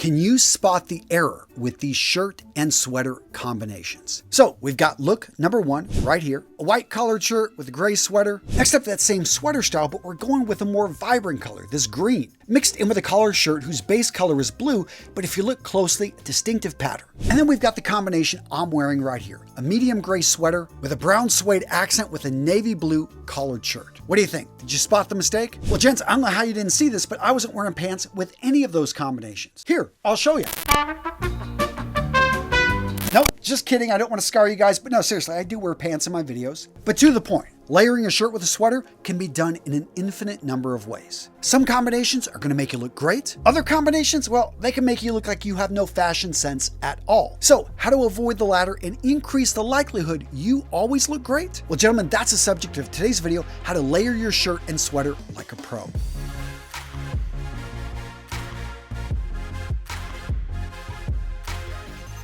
can you spot the error with these shirt and sweater combinations? So we've got look number one right here, a white collared shirt with a gray sweater. Next up, that same sweater style, but we're going with a more vibrant color, this green, mixed in with a collared shirt whose base color is blue, but if you look closely, a distinctive pattern. And then we've got the combination I'm wearing right here, a medium gray sweater with a brown suede accent with a navy blue collared shirt. What do you think? Did you spot the mistake? Well, gents, I don't know how you didn't see this, but I wasn't wearing pants with any of those combinations. Here, I'll show you. Nope, just kidding. I don't want to scar you guys, but no, seriously, I do wear pants in my videos. But to the point, layering a shirt with a sweater can be done in an infinite number of ways. Some combinations are going to make you look great. Other combinations, well, they can make you look like you have no fashion sense at all. So how to avoid the latter and increase the likelihood you always look great? Well, gentlemen, that's the subject of today's video, how to layer your shirt and sweater like a pro.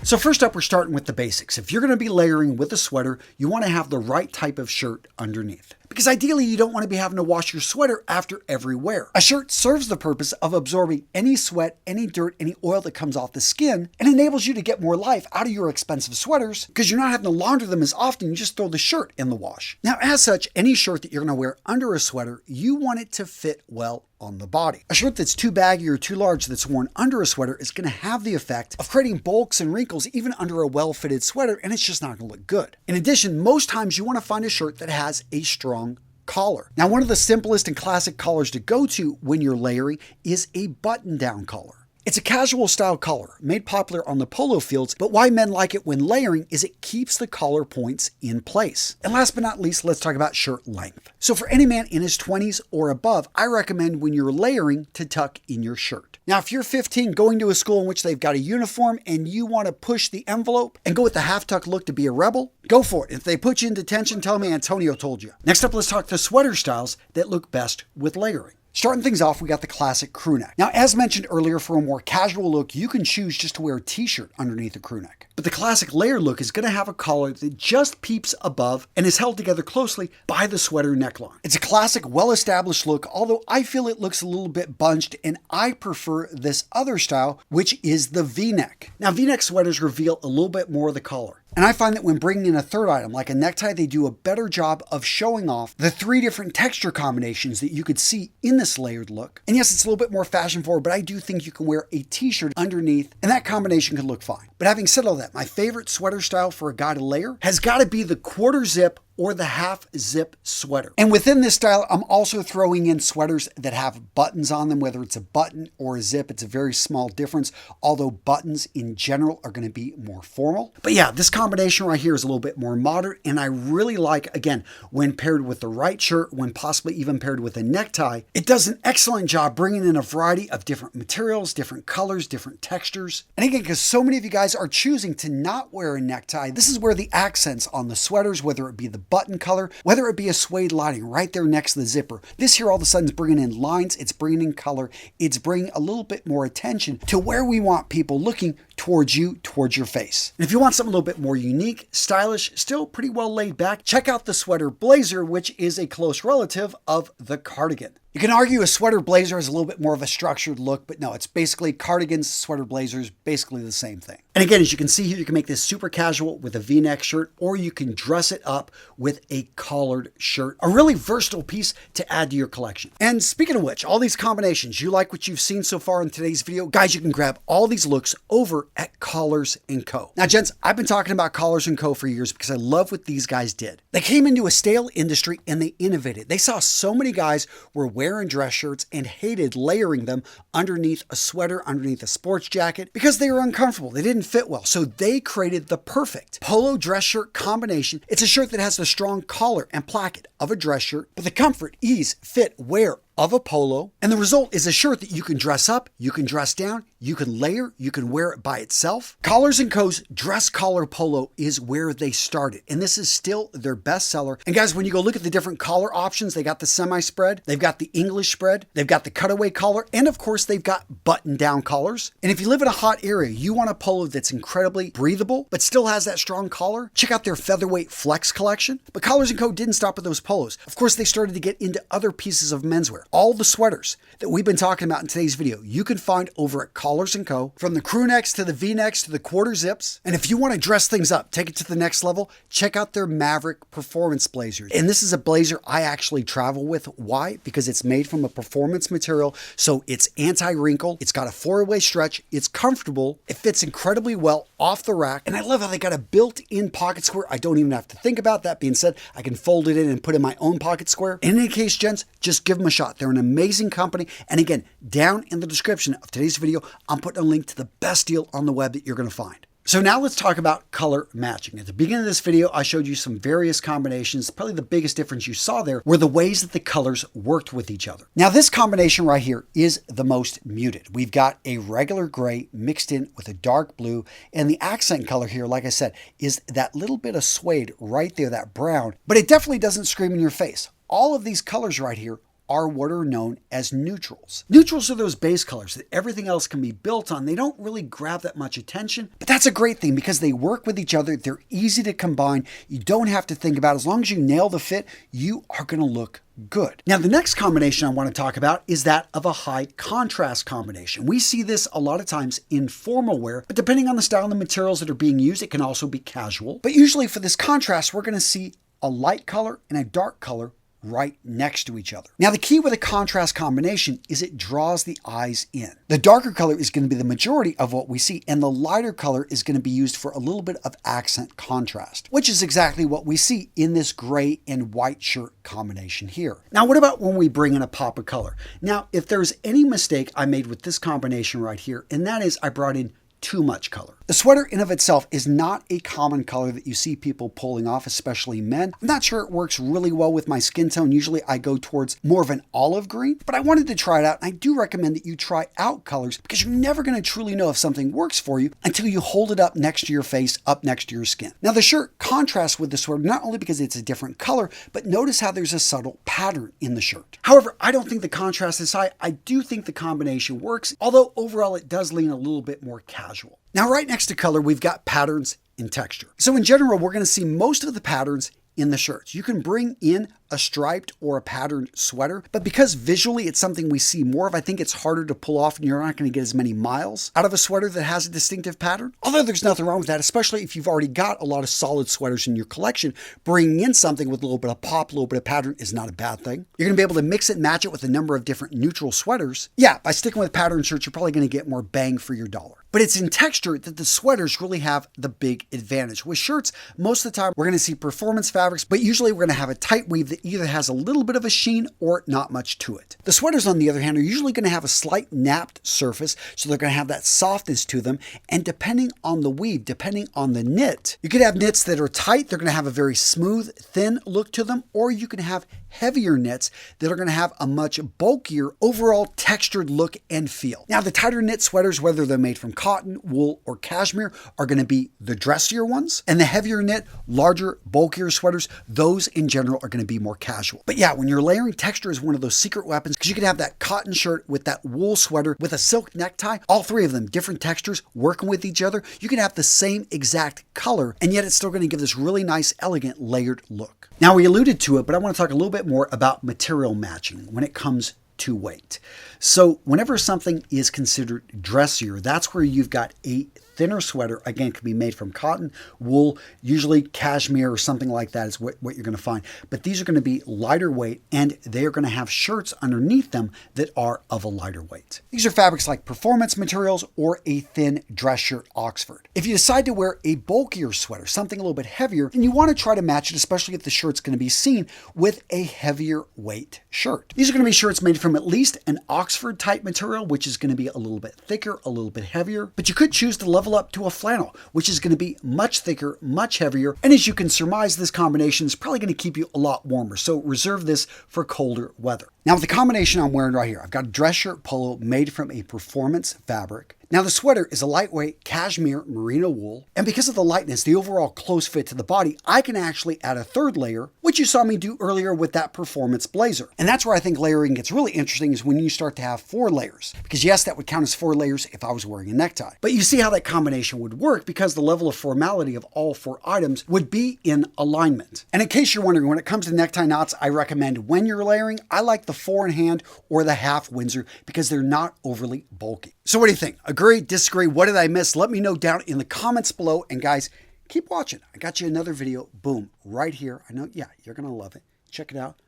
So first up, we're starting with the basics. If you're going to be layering with a sweater, you want to have the right type of shirt underneath. Because ideally, you don't want to be having to wash your sweater after every wear. A shirt serves the purpose of absorbing any sweat, any dirt, any oil that comes off the skin, and enables you to get more life out of your expensive sweaters because you're not having to launder them as often, you just throw the shirt in the wash. Now, as such, any shirt that you're going to wear under a sweater, you want it to fit well on the body. A shirt that's too baggy or too large that's worn under a sweater is going to have the effect of creating bulks and wrinkles even under a well-fitted sweater, and it's just not going to look good. In addition, most times you want to find a shirt that has a strong collar. Now, one of the simplest and classic collars to go to when you're layering is a button-down collar. It's a casual style collar made popular on the polo fields, but why men like it when layering is it keeps the collar points in place. And last but not least, let's talk about shirt length. So for any man in his 20s or above, I recommend when you're layering to tuck in your shirt. Now, if you're 15 going to a school in which they've got a uniform and you want to push the envelope and go with the half tuck look to be a rebel, go for it. If they put you in detention, tell me Antonio told you. Next up, let's talk the sweater styles that look best with layering. Starting things off, we got the classic crew neck. Now, as mentioned earlier, for a more casual look, you can choose just to wear a t-shirt underneath a crew neck. But the classic layered look is going to have a collar that just peeps above and is held together closely by the sweater neckline. It's a classic, well-established look, although I feel it looks a little bit bunched, and I prefer this other style, which is the V-neck. Now, V-neck sweaters reveal a little bit more of the collar. And I find that when bringing in a third item, like a necktie, they do a better job of showing off the 3 different texture combinations that you could see in this layered look. And yes, it's a little bit more fashion forward, but I do think you can wear a t-shirt underneath, and that combination could look fine. But having said all that, my favorite sweater style for a guy to layer has got to be the quarter zip or the half zip sweater. And within this style, I'm also throwing in sweaters that have buttons on them, whether it's a button or a zip. It's a very small difference, although buttons in general are going to be more formal. But yeah, this combination right here is a little bit more modern, and I really like, again, when paired with the right shirt, when possibly even paired with a necktie, it does an excellent job bringing in a variety of different materials, different colors, different textures. And again, because so many of you guys are choosing to not wear a necktie, this is where the accents on the sweaters, whether it be the button color, whether it be a suede lining right there next to the zipper, this here all of a sudden is bringing in lines, it's bringing in color, it's bringing a little bit more attention to where we want people looking towards you, towards your face. And if you want something a little bit more unique, stylish, still pretty well laid back, check out the sweater blazer, which is a close relative of the cardigan. You can argue a sweater blazer is a little bit more of a structured look, but no, it's basically cardigans, sweater blazers, basically the same thing. And again, as you can see here, you can make this super casual with a V-neck shirt, or you can dress it up with a collared shirt. A really versatile piece to add to your collection. And speaking of which, all these combinations, you like what you've seen so far in today's video, guys, you can grab all these looks over at Collars & Co. Now, gents, I've been talking about Collars & Co. for years because I love what these guys did. They came into a stale industry and they innovated. They saw so many guys were wearing dress shirts and hated layering them underneath a sweater, underneath a sports jacket, because they were uncomfortable. They didn't fit well. So they created the perfect polo dress shirt combination. It's a shirt that has the strong collar and placket of a dress shirt, but the comfort, ease, fit, wear of a polo. And the result is a shirt that you can dress up, you can dress down, you can layer, you can wear it by itself. Collars & Co.'s dress collar polo is where they started, and this is still their best seller. And guys, when you go look at the different collar options, they got the semi-spread, they've got the English spread, they've got the cutaway collar, and of course they've got button-down collars. And if you live in a hot area, you want a polo that's incredibly breathable, but still has that strong collar, check out their featherweight flex collection. But Collars & Co. didn't stop at those polos. Of course, they started to get into other pieces of menswear. sweater. All the sweaters that we've been talking about in today's video, you can find over at Collars & Co. From the crew necks to the V-necks to the quarter zips. And if you want to dress things up, take it to the next level, check out their Maverick Performance Blazers. And this is a blazer I actually travel with. Why? Because it's made from a performance material, so it's anti-wrinkle, it's got a 4-way stretch, it's comfortable, it fits incredibly well off the rack, and I love how they got a built-in pocket square. I don't even have to think about that. Being said, I can fold it in and put in my own pocket square. In any case, gents, just give them a shot. They're an amazing company, and again, down in the description of today's video, I'm putting a link to the best deal on the web that you're going to find. So now let's talk about color matching. At the beginning of this video, I showed you some various combinations. Probably the biggest difference you saw there were the ways that the colors worked with each other. Now this combination right here is the most muted. We've got a regular gray mixed in with a dark blue, and the accent color here, like I said, is that little bit of suede right there, that brown, but it definitely doesn't scream in your face. All of these colors right here are what are known as neutrals. Neutrals are those base colors that everything else can be built on. They don't really grab that much attention, but that's a great thing because they work with each other. They're easy to combine. You don't have to think about it. As long as you nail the fit, you are going to look good. Now, the next combination I want to talk about is that of a high contrast combination. We see this a lot of times in formal wear, but depending on the style and the materials that are being used, it can also be casual. But usually for this contrast, we're going to see a light color and a dark color right next to each other. Now, the key with a contrast combination is it draws the eyes in. The darker color is going to be the majority of what we see, and the lighter color is going to be used for a little bit of accent contrast, which is exactly what we see in this gray and white shirt combination here. Now, what about when we bring in a pop of color? Now, if there's any mistake I made with this combination right here, and that is I brought in too much color. The sweater in of itself is not a common color that you see people pulling off, especially men. I'm not sure it works really well with my skin tone. Usually I go towards more of an olive green, but I wanted to try it out. And I do recommend that you try out colors because you're never going to truly know if something works for you until you hold it up next to your face, up next to your skin. Now the shirt contrasts with the sweater not only because it's a different color, but notice how there's a subtle pattern in the shirt. However, I don't think the contrast is high. I do think the combination works, although overall it does lean a little bit more casual. Now, right next to color, we've got patterns and texture. So in general, we're going to see most of the patterns in the shirts. You can bring in a striped or a patterned sweater, but because visually it's something we see more of, I think it's harder to pull off and you're not going to get as many miles out of a sweater that has a distinctive pattern. Although there's nothing wrong with that, especially if you've already got a lot of solid sweaters in your collection, bringing in something with a little bit of pop, a little bit of pattern is not a bad thing. You're going to be able to mix it and match it with a number of different neutral sweaters. Yeah, by sticking with pattern shirts, you're probably going to get more bang for your dollar. But it's in texture that the sweaters really have the big advantage. With shirts, most of the time, we're going to see performance fabrics, but usually we're going to have a tight weave that either has a little bit of a sheen or not much to it. The sweaters, on the other hand, are usually going to have a slight napped surface, so they're going to have that softness to them. And depending on the weave, depending on the knit, you could have knits that are tight, they're going to have a very smooth, thin look to them, or you can have heavier knits that are going to have a much bulkier overall textured look and feel. Now, the tighter knit sweaters, whether they're made from cotton, wool, or cashmere, are going to be the dressier ones. And the heavier knit, larger, bulkier sweaters, those in general are going to be more casual. But yeah, when you're layering, texture is one of those secret weapons because you could have that cotton shirt with that wool sweater with a silk necktie, all three of them, different textures working with each other. You can have the same exact color, and yet it's still going to give this really nice, elegant, layered look. Now, we alluded to it, but I want to talk a little bit more about material matching when it comes to weight. So whenever something is considered dressier, that's where you've got a thinner sweater. Again, it can be made from cotton, wool, usually cashmere or something like that is what you're going to find. But these are going to be lighter weight, and they are going to have shirts underneath them that are of a lighter weight. These are fabrics like performance materials or a thin dress shirt Oxford. If you decide to wear a bulkier sweater, something a little bit heavier, then you want to try to match it, especially if the shirt's going to be seen with a heavier weight shirt. These are going to be shirts made from at least an Oxford type material, which is going to be a little bit thicker, a little bit heavier, but you could choose to level up to a flannel, which is going to be much thicker, much heavier. And as you can surmise, this combination is probably going to keep you a lot warmer. So reserve this for colder weather. Now, with the combination I'm wearing right here, I've got a dress shirt polo made from a performance fabric. Now, the sweater is a lightweight cashmere merino wool, and because of the lightness, the overall close fit to the body, I can actually add a third layer which you saw me do earlier with that performance blazer. And that's where I think layering gets really interesting, is when you start to have 4 layers. Because yes, that would count as 4 layers if I was wearing a necktie. But you see how that combination would work, because the level of formality of all 4 items would be in alignment. And in case you're wondering, when it comes to necktie knots, I recommend when you're layering, I like the 4 in hand or the half Windsor, because they're not overly bulky. So what do you think? Agree? Disagree? What did I miss? Let me know down in the comments below. And guys, keep watching. I got you another video. Boom. Right here. I know, yeah, you're going to love it. Check it out.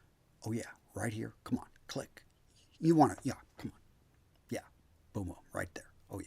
Oh, yeah. Right here. Come on. Click. You want it. Yeah. Come on. Yeah. Boom, boom. Right there. Oh, yeah.